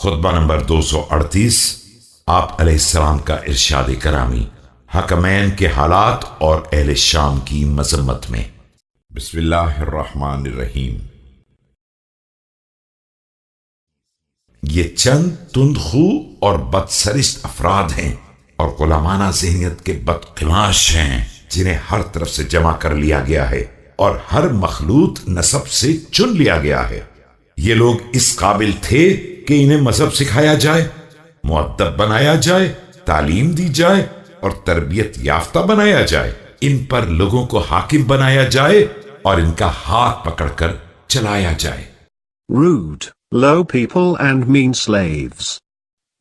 खुतबा number 238। आप अलैहिस्सलाम का इरशाद करामी हकमैन के हालात और अहले शाम की मजम्मत में। बिस्मिल्लाहिर्रहमानिर्रहीम। ये चंद तुंदखू और बदसरिश्त अफराद हैं और गुलामाना ज़हनियत के बदकिमाश हैं जिन्हें हर तरफ से जमा कर लिया गया है और हर मखलूत नसब से चुन लिया गया है। ये लोग इस काबिल थे कि इन्हें मजहब सिखाया जाए, मुअद्दब बनाया जाए, तालीम दी जाए और तरबियत याफ्ता बनाया जाए। इन पर लोगों को हाकिम बनाया जाए और इनका हाथ पकड़कर चलाया जाए। Rude, low people and mean slaves.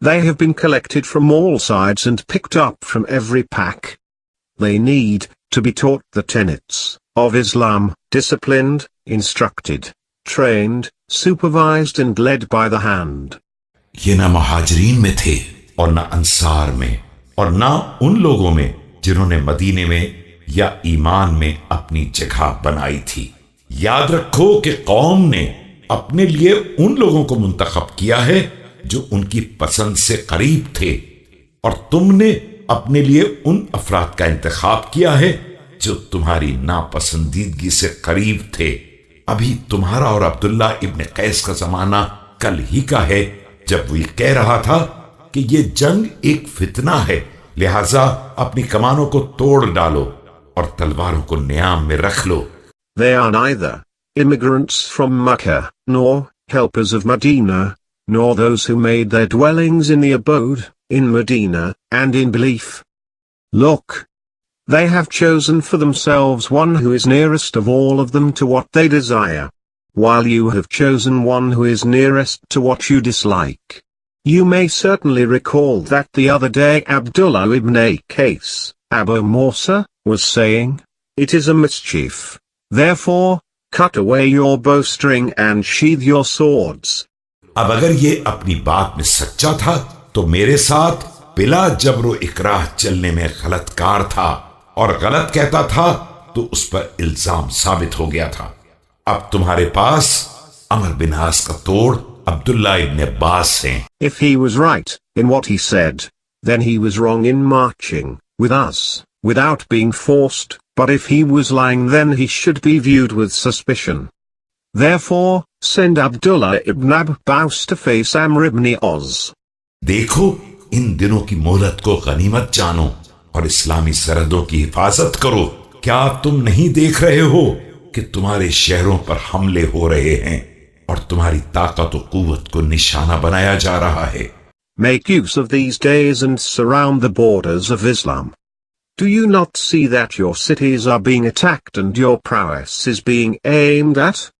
They have been collected from all sides and picked up from every pack. They need to be taught the tenets of Islam, disciplined, instructed, trained, supervised and led by the hand. ये ना मुहाजिरीन में थे और ना अंसार में और ना उन लोगों में जिन्होंने मदीने में या ईमान में अपनी जगह बनाई थी। याद रखो कि कौम ने अपने लिए उन लोगों को मुंतखब किया है जो उनकी पसंद से करीब थे और तुमने अपने लिए उन अफराद का इंतखाब किया है जो तुम्हारी नापसंदीदगी से करीब थे। अभी तुम्हारा और अब्दुल्ला इब्न कैस का जमाना कल ही का है जब वो कह रहा था कि ये जंग एक फितना है, लिहाजा अपनी कमानों को तोड़ डालो और तलवारों को नियाम में रख लो। They are neither immigrants from Mecca, nor helpers of Medina, nor those who made their dwellings in the abode, in Medina, and in belief. Look! They have chosen for themselves one who is nearest of all of them to what they desire, while you have chosen one who is nearest to what you dislike. You may certainly recall that the other day Abdullah ibn Qais, Abu Musa, was saying, "It is a mischief. Therefore, cut away your bowstring and sheathe your swords." अब अगर ये अपनी बात में सच्चा था तो मेरे साथ बिला जबरो इकराह चलने में गलतकार था और गलत कहता था तो उस पर इल्जाम साबित हो गया था। अब तुम्हारे पास अमर बिन आस का तोड़ अब्दुल्ला इब्न अब्बास हैं। If he was right in what he said, then he was wrong in marching with us, without being forced, but if he was lying then he should be viewed with suspicion. Therefore, send Abdullah ibn Abbas to face Amr ibn Oz. देखो, इन दिनों की मोहलत को गनीमत जानो और इस्लामी सरहदों की हिफाजत करो। क्या तुम नहीं देख रहे हो कि तुम्हारे शहरों पर हमले हो रहे हैं और तुम्हारी ताकत और कुव्वत को निशाना बनाया जा रहा है? Make use of these days and surround the borders of Islam. Do you not see that your cities are being attacked and your prowess is being aimed at?